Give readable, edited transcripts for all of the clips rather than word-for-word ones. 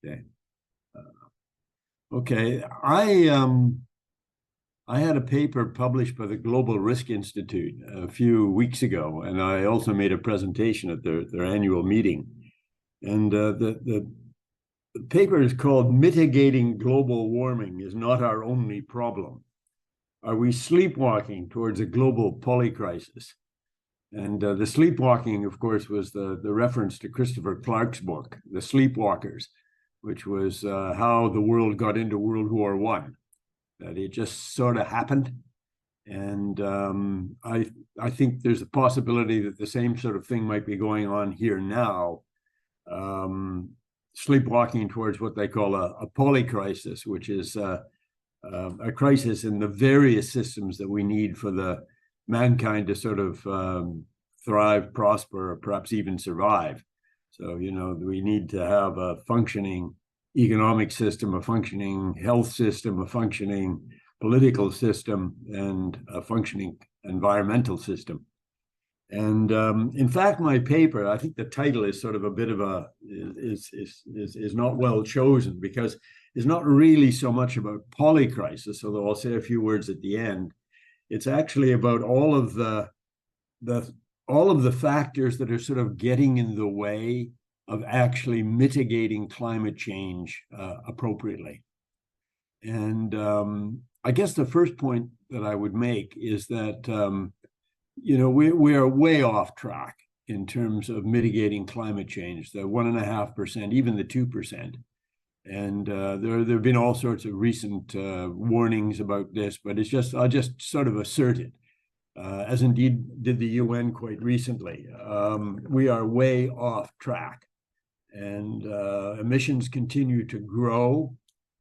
Okay. Okay. I had a paper published by the Global Risk Institute a few weeks ago, and I also made a presentation at their annual meeting. And the paper is called "Mitigating Global Warming is Not Our Only Problem. Are we sleepwalking towards a global polycrisis?" And the sleepwalking, of course, was the reference to Christopher Clark's book, The Sleepwalkers, which was how the world got into World War I. That it just sort of happened. And I think there's a possibility that the same sort of thing might be going on here now, sleepwalking towards what they call a polycrisis, which is a crisis in the various systems that we need for the mankind to sort of thrive, prosper, or perhaps even survive. So, we need to have a functioning economic system, a functioning health system, a functioning political system, and a functioning environmental system. And in fact, my paper, I think the title is sort of a bit of is not well chosen, because it's not really so much about polycrisis, although I'll say a few words at the end. It's actually about all of the factors that are sort of getting in the way of actually mitigating climate change appropriately. And I guess the first point that I would make is that we are way off track in terms of mitigating climate change. The 1.5%, even the 2%. And there have been all sorts of recent warnings about this, but I'll just sort of assert it, as indeed did the UN quite recently. We are way off track, and emissions continue to grow,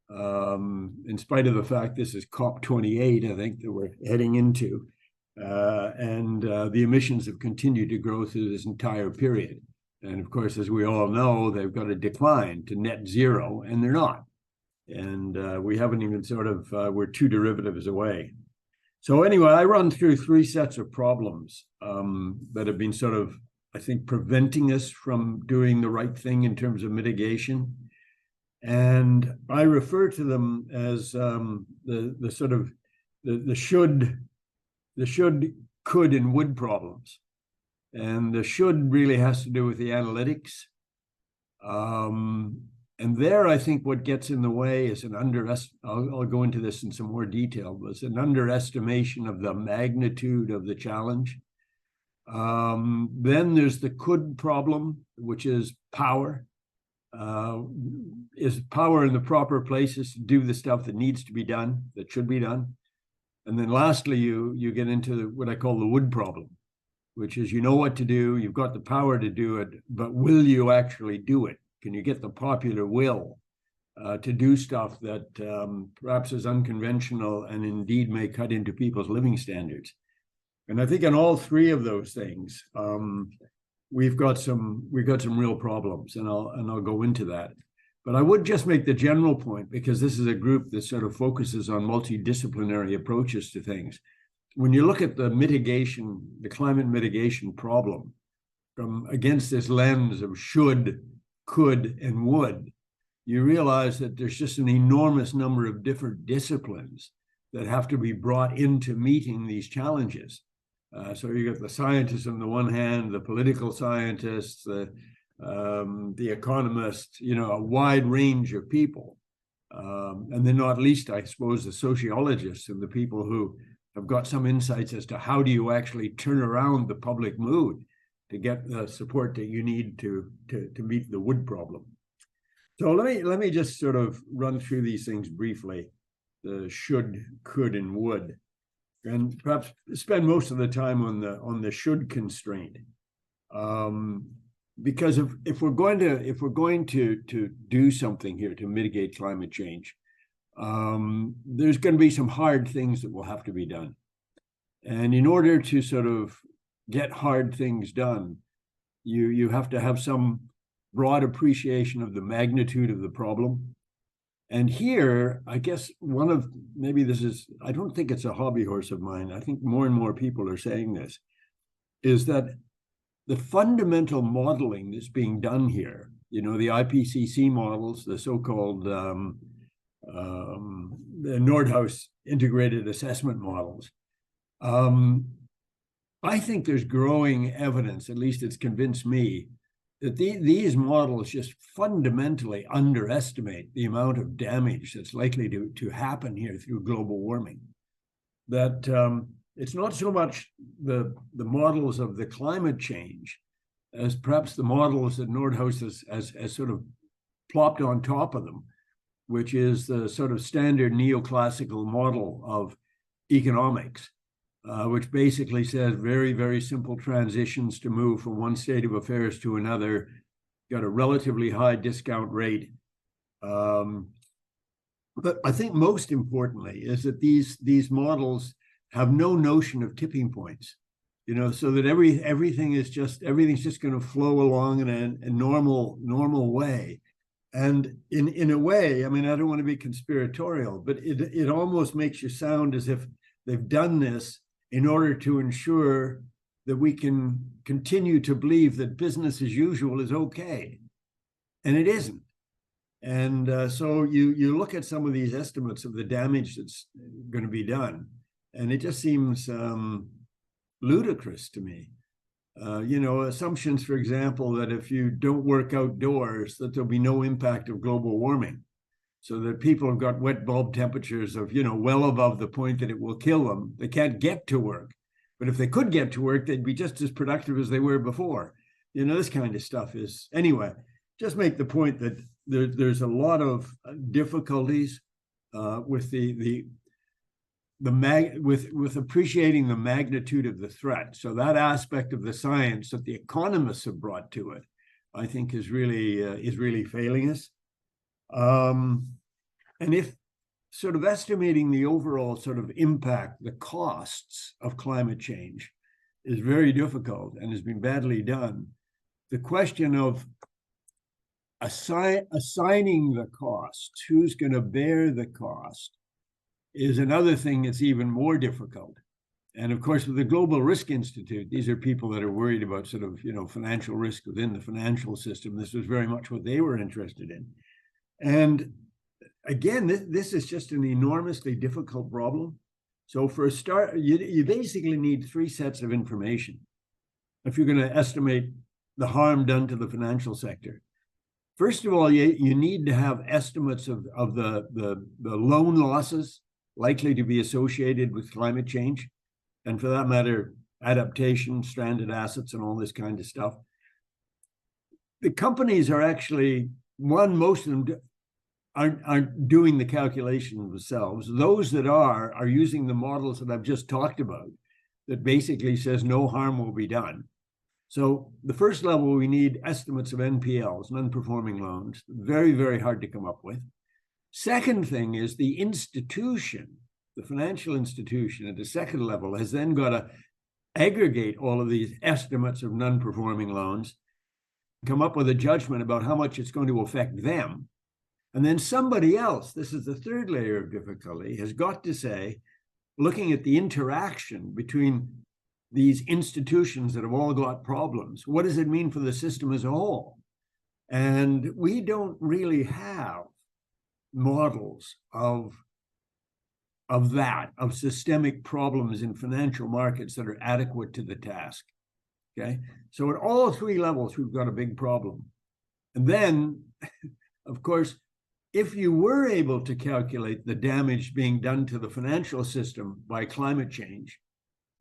in spite of the fact this is COP28, I think, that we're heading into. And the emissions have continued to grow through this entire period. And of course, as we all know, they've got to decline to net zero, and they're not. And we haven't even we're 2 derivatives away. So anyway, I run through 3 sets of problems that have been sort of, I think, preventing us from doing the right thing in terms of mitigation. And I refer to them as the should, could, and would problems. And the should really has to do with the analytics. And there, I think what gets in the way is I'll go into this in some more detail, but it's an underestimation of the magnitude of the challenge. Then there's the could problem, which is power. Is power in the proper places to do the stuff that needs to be done, that should be done? And then lastly, you get into what I call the would problem, which is, what to do, you've got the power to do it, but will you actually do it? Can you get the popular will to do stuff that perhaps is unconventional and indeed may cut into people's living standards? And I think in all 3 of those things, we've got some real problems, and I'll go into that. But I would just make the general point, because this is a group that sort of focuses on multidisciplinary approaches to things. When you look at the climate mitigation problem from against this lens of should, could, and would, you realize that there's just an enormous number of different disciplines that have to be brought into meeting these challenges. So you got the scientists on the one hand, the political scientists, the economists, a wide range of people. And then not least, I suppose, the sociologists and the people who have got some insights as to how do you actually turn around the public mood to get the support that you need to meet the would problem. So let me just sort of run through these things briefly, the should, could, and would, and perhaps spend most of the time on the should constraint. Because if we're going to do something here to mitigate climate change, there's going to be some hard things that will have to be done. And in order to sort of get hard things done, you have to have some broad appreciation of the magnitude of the problem. And here, I guess I don't think it's a hobby horse of mine. I think more and more people are saying this, is that the fundamental modeling that's being done here the IPCC models, the so-called the Nordhaus integrated assessment models. I think there's growing evidence, at least it's convinced me, that these models just fundamentally underestimate the amount of damage that's likely to happen here through global warming. That it's not so much the models of the climate change as perhaps the models that Nordhaus has sort of plopped on top of them, which is the sort of standard neoclassical model of economics, which basically says very, very simple transitions to move from one state of affairs to another, got a relatively high discount rate. But I think most importantly is that these models have no notion of tipping points, so that everything's just going to flow along in a normal way. And in a way, I mean, I don't want to be conspiratorial, but it almost makes you sound as if they've done this in order to ensure that we can continue to believe that business as usual is okay. And it isn't. And so you look at some of these estimates of the damage that's going to be done, and it just seems ludicrous to me. Assumptions, for example, that if you don't work outdoors, that there'll be no impact of global warming, so that people have got wet bulb temperatures of, well above the point that it will kill them. They can't get to work. But if they could get to work, they'd be just as productive as they were before. This kind of stuff is, anyway, just make the point that there's a lot of difficulties with with appreciating the magnitude of the threat. So that aspect of the science that the economists have brought to it, I think, is really failing us. And if sort of estimating the overall sort of impact, the costs of climate change is very difficult and has been badly done, the question of assigning the costs, who's going to bear the cost, is another thing that's even more difficult. And of course, with the Global Risk Institute, these are people that are worried about sort of, financial risk within the financial system. This was very much what they were interested in. And again, this is just an enormously difficult problem. So for a start, you basically need three sets of information if you're going to estimate the harm done to the financial sector. First of all, you need to have estimates of the loan losses likely to be associated with climate change, and for that matter, adaptation, stranded assets, and all this kind of stuff. The companies are actually, most of them aren't doing the calculation themselves. Those that are using the models that I've just talked about, that basically says no harm will be done. So the first level, we need estimates of NPLs, non-performing loans, very, very hard to come up with. Second thing is the institution, the financial institution at the second level has then got to aggregate all of these estimates of non-performing loans, come up with a judgment about how much it's going to affect them. And then somebody else, this is the third layer of difficulty, has got to say, looking at the interaction between these institutions that have all got problems, what does it mean for the system as a whole? And we don't really have models of systemic problems in financial markets that are adequate to the task. Okay, so at all three levels, we've got a big problem. And then, of course, if you were able to calculate the damage being done to the financial system by climate change,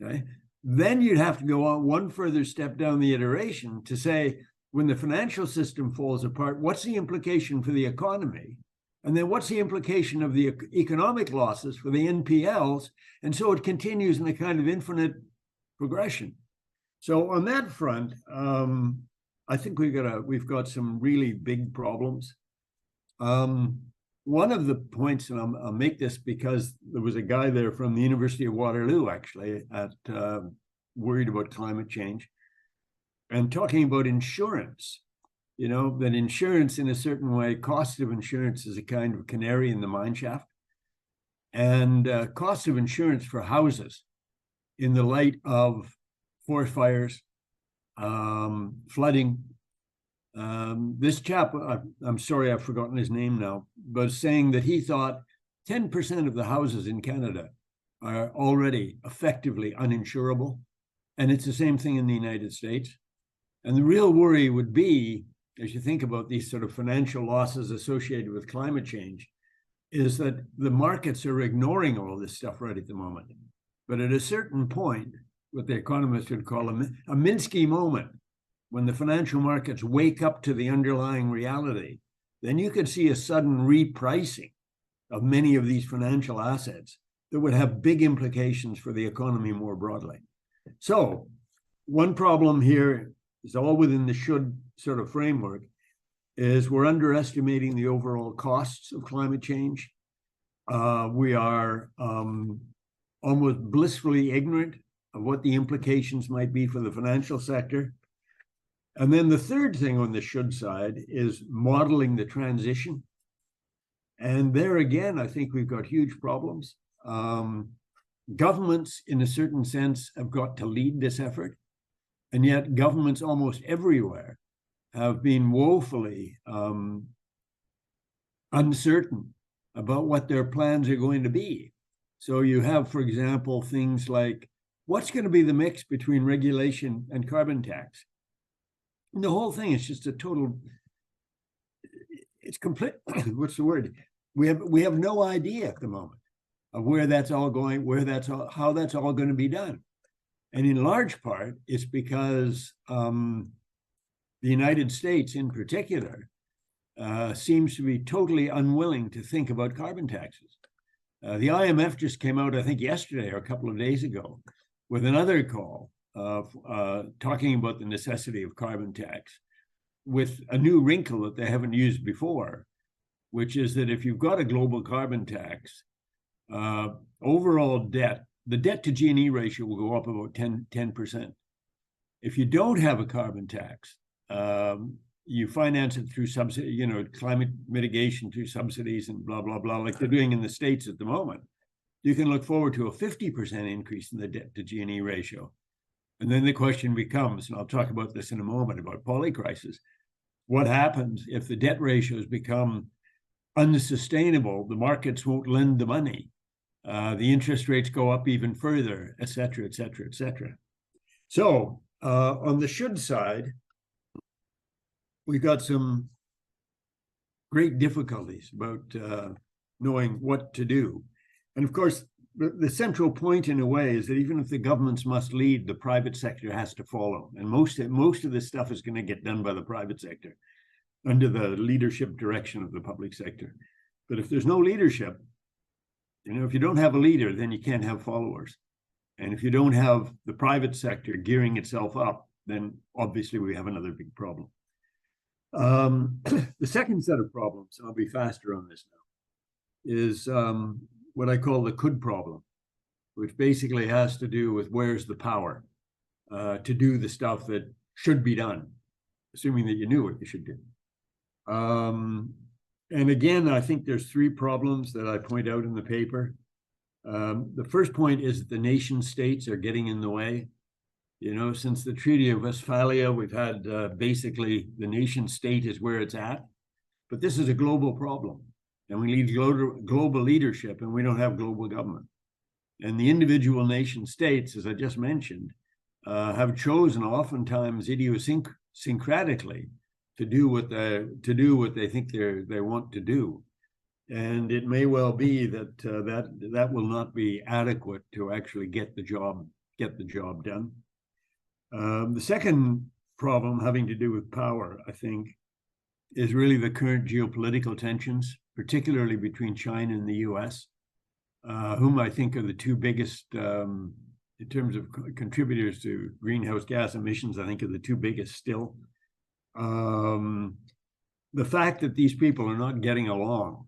okay, then you'd have to go on one further step down the iteration to say, when the financial system falls apart, what's the implication for the economy? And then what's the implication of the economic losses for the NPLs? And so it continues in a kind of infinite progression. So on that front, I think we've got some really big problems. One of the points, and I'll make this because there was a guy there from the University of Waterloo, actually, worried about climate change, and talking about insurance. That insurance, in a certain way, cost of insurance is a kind of canary in the mine shaft. And cost of insurance for houses in the light of forest fires, flooding, This chap, I'm sorry, I've forgotten his name now, was saying that he thought 10% of the houses in Canada are already effectively uninsurable. And it's the same thing in the United States. And the real worry would be, as you think about these sort of financial losses associated with climate change, is that the markets are ignoring all this stuff right at the moment. But at a certain point, what the economists would call a Minsky moment, when the financial markets wake up to the underlying reality, then you could see a sudden repricing of many of these financial assets that would have big implications for the economy more broadly. So one problem here is all within the should sort of framework, is we're underestimating the overall costs of climate change. We are almost blissfully ignorant of what the implications might be for the financial sector. And then the third thing on the should side is modeling the transition. And there again, I think we've got huge problems. Governments, in a certain sense, have got to lead this effort. And yet governments almost everywhere have been woefully uncertain about what their plans are going to be. So you have, for example, things like, what's going to be the mix between regulation and carbon tax? And the whole thing is just a total, it's complete, what's the word? We have no idea at the moment of where that's all going, how that's all going to be done. And in large part, it's because the United States in particular seems to be totally unwilling to think about carbon taxes. The IMF just came out, I think yesterday or a couple of days ago, with another call talking about the necessity of carbon tax, with a new wrinkle that they haven't used before, which is that if you've got a global carbon tax, overall debt, the debt to G&E ratio will go up about 10%. If you don't have a carbon tax, you finance it through subsidy, climate mitigation through subsidies and blah, blah, blah, like they're doing in the States at the moment. You can look forward to a 50% increase in the debt to G&E ratio. And then the question becomes, and I'll talk about this in a moment, about polycrisis. What happens if the debt ratios become unsustainable? The markets won't lend the money. The interest rates go up even further, et cetera, et cetera, et cetera. So on the should side, we've got some great difficulties about knowing what to do. And of course, the central point in a way is that even if the governments must lead, the private sector has to follow. And most of this stuff is going to get done by the private sector under the leadership direction of the public sector. But if there's no leadership, if you don't have a leader, then you can't have followers. And if you don't have the private sector gearing itself up, then obviously we have another big problem. The second set of problems, and I'll be faster on this now, is what I call the could problem, which basically has to do with where's the power to do the stuff that should be done, assuming that you knew what you should do. And again, I think there's three problems that I point out in the paper. The first point is that the nation states are getting in the way. Since the Treaty of Westphalia, we've had basically the nation state is where it's at. But this is a global problem. And we need global leadership, and we don't have global government. And the individual nation states, as I just mentioned, have chosen oftentimes idiosyncratically to do what they think they want to do. And it may well be that that will not be adequate to actually get the job done. The second problem, having to do with power, I think, is really the current geopolitical tensions, particularly between China and the US, whom I think are the two biggest, in terms of contributors to greenhouse gas emissions, I think are the two biggest still. The fact that these people are not getting along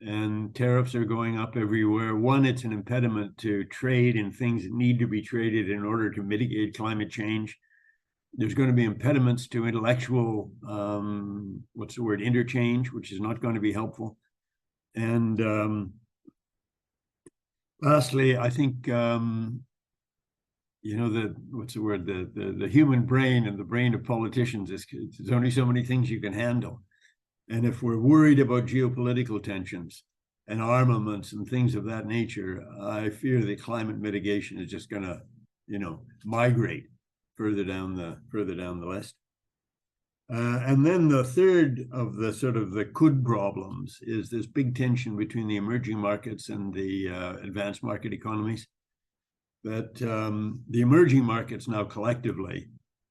and tariffs are going up everywhere. One, it's an impediment to trade in things that need to be traded in order to mitigate climate change. There's going to be impediments to intellectual, interchange, which is not going to be helpful. And lastly, I think what's the word, the human brain and the brain of politicians there's only so many things you can handle. And if we're worried about geopolitical tensions and armaments and things of that nature, I fear that climate mitigation is just going to, migrate further down the list. And then the third of the sort of the could problems is this big tension between the emerging markets and the advanced market economies. That the emerging markets now collectively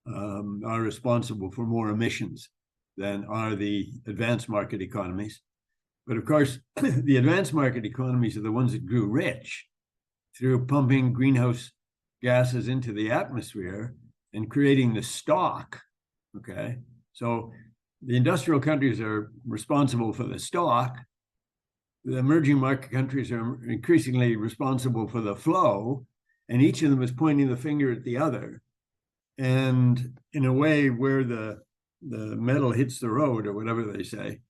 are responsible for more emissions than are the advanced market economies. But of course, the advanced market economies are the ones that grew rich through pumping greenhouse gases into the atmosphere and creating the stock, okay? So the industrial countries are responsible for the stock. The emerging market countries are increasingly responsible for the flow, and each of them is pointing the finger at the other. And in a way where the metal hits the road, or whatever they say,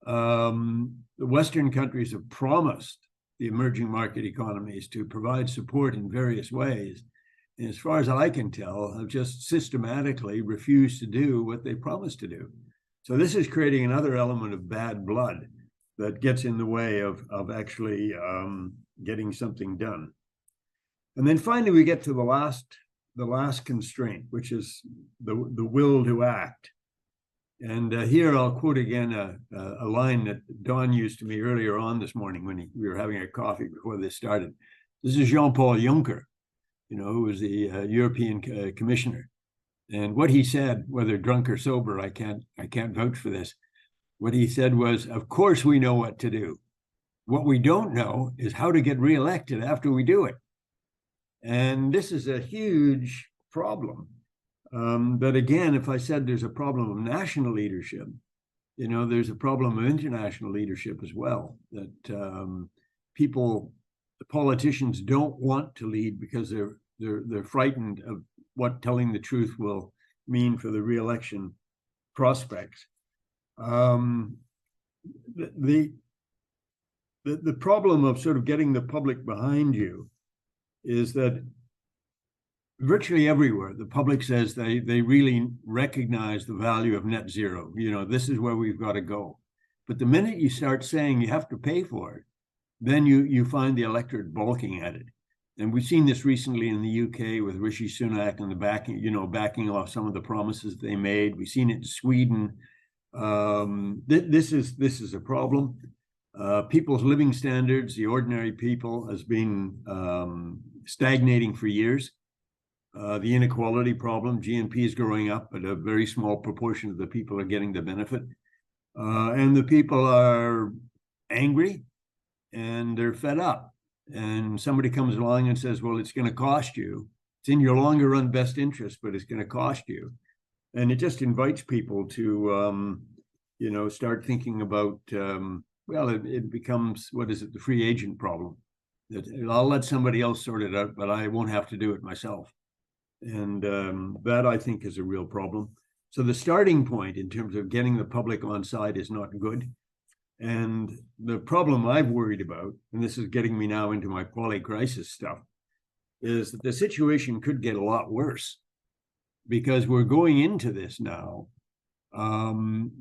the Western countries have promised the emerging market economies to provide support in various ways. And as far as I can tell, have just systematically refused to do what they promised to do. So this is creating another element of bad blood that gets in the way of actually getting something done. And then finally, we get to the last constraint, which is the will to act. And here I'll quote again a line that Don used to me earlier on this morning when we were having a coffee before this started. This is Jean-Paul Juncker, who was the European commissioner. And what he said, whether drunk or sober, I can't vouch for this. What he said was, of course we know what to do. What we don't know is how to get reelected after we do it. And this is a huge problem. But again, if I said there's a problem of national leadership, there's a problem of international leadership as well. That the politicians don't want to lead because they're frightened of what telling the truth will mean for the re-election prospects. The problem of sort of getting the public behind you is that virtually everywhere, the public says they really recognize the value of net zero. This is where we've got to go. But the minute you start saying you have to pay for it, then you find the electorate balking at it. And we've seen this recently in the UK with Rishi Sunak and the backing off some of the promises they made. We've seen it in Sweden. This is a problem. People's living standards, the ordinary people, has been stagnating for years. The inequality problem, GNP is growing up, but a very small proportion of the people are getting the benefit. And the people are angry and they're fed up. And somebody comes along and says, well, it's going to cost you. It's in your longer run best interest, but it's going to cost you. And it just invites people to, start thinking about, it becomes, the free agent problem. That I'll let somebody else sort it out, but I won't have to do it myself. And that, I think, is a real problem. So the starting point in terms of getting the public on side is not good. And the problem I've worried about, and this is getting me now into my polycrisis stuff, is that the situation could get a lot worse because we're going into this now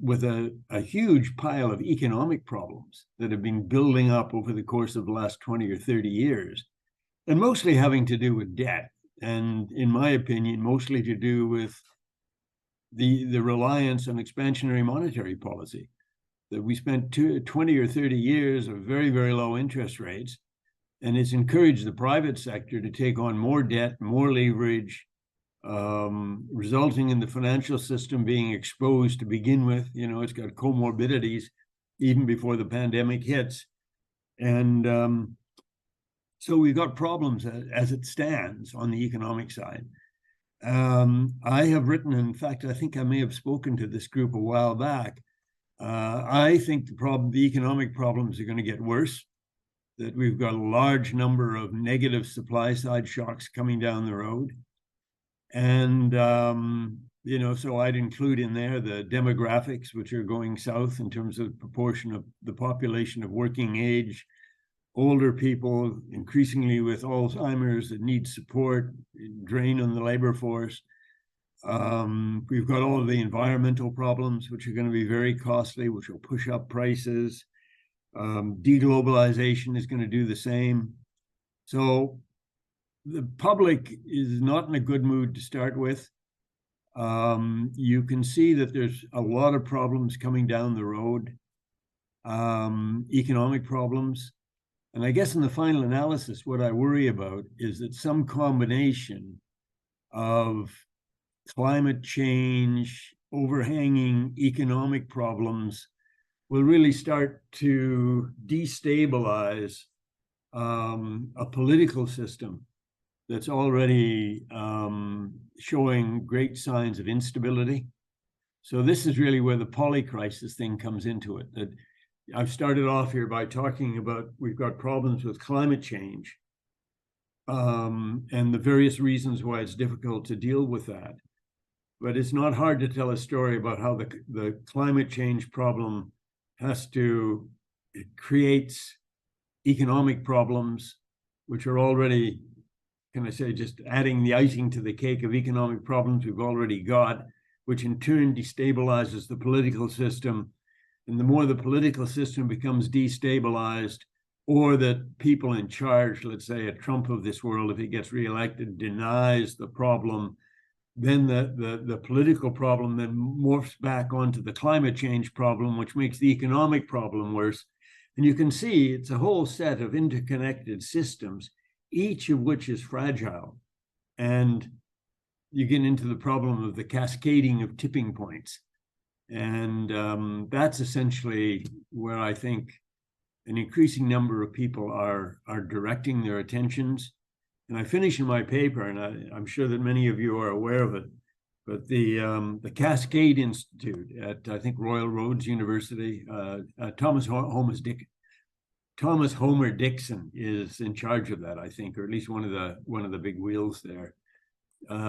with a huge pile of economic problems that have been building up over the course of the last 20 or 30 years, and mostly having to do with debt. And in my opinion, mostly to do with the reliance on expansionary monetary policy. That we spent 20 or 30 years of very, very low interest rates, and it's encouraged the private sector to take on more debt, more leverage, resulting in the financial system being exposed to begin with. It's got comorbidities even before the pandemic hits. And so we've got problems as it stands on the economic side. I have written, in fact, I think I may have spoken to this group a while back. I think the economic problems are going to get worse, that we've got a large number of negative supply side shocks coming down the road. And, so I'd include in there the demographics, which are going south in terms of the proportion of the population of working age, older people, increasingly with Alzheimer's, that need support, drain on the labor force. We've got all of the environmental problems, which are going to be very costly, which will push up prices. Deglobalization is going to do the same. So the public is not in a good mood to start with. You can see that there's a lot of problems coming down the road, economic problems. And I guess in the final analysis, what I worry about is that some combination of climate change, overhanging economic problems will really start to destabilize a political system that's already showing great signs of instability. So this is really where the polycrisis thing comes into it. That I've started off here by talking about we've got problems with climate change and the various reasons why it's difficult to deal with that. But it's not hard to tell a story about how the climate change problem it creates economic problems, which are already, can I say, just adding the icing to the cake of economic problems we've already got, which in turn destabilizes the political system. And the more the political system becomes destabilized, or that people in charge, let's say a Trump of this world, if he gets reelected, denies the problem, then the political problem then morphs back onto the climate change problem, which makes the economic problem worse. And you can see it's a whole set of interconnected systems, each of which is fragile. And you get into the problem of the cascading of tipping points. And that's essentially where I think an increasing number of people are directing their attentions. And I finish in my paper, and I'm sure that many of you are aware of it, but the Cascade Institute at, I think, Royal Roads University, Thomas Homer Dixon is in charge of that, I think, or at least one of the big wheels there.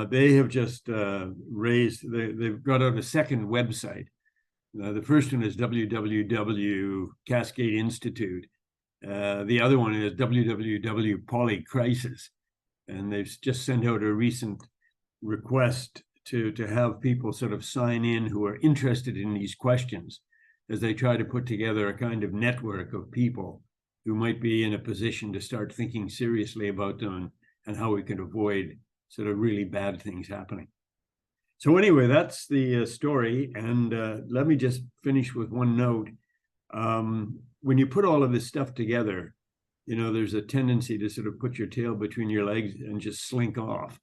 They have just they've got out a second website. The first one is www Cascade Institute. The other one is www Polycrisis. And they've just sent out a recent request to have people sort of sign in who are interested in these questions as they try to put together a kind of network of people who might be in a position to start thinking seriously about them and how we can avoid sort of really bad things happening. So anyway, that's the story. And let me just finish with one note. When you put all of this stuff together, there's a tendency to sort of put your tail between your legs and just slink off.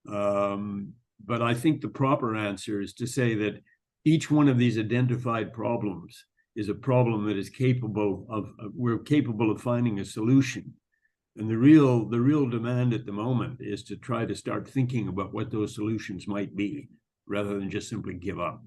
But I think the proper answer is to say that each one of these identified problems is a problem that is we're capable of finding a solution. And the real demand at the moment is to try to start thinking about what those solutions might be, rather than just simply give up.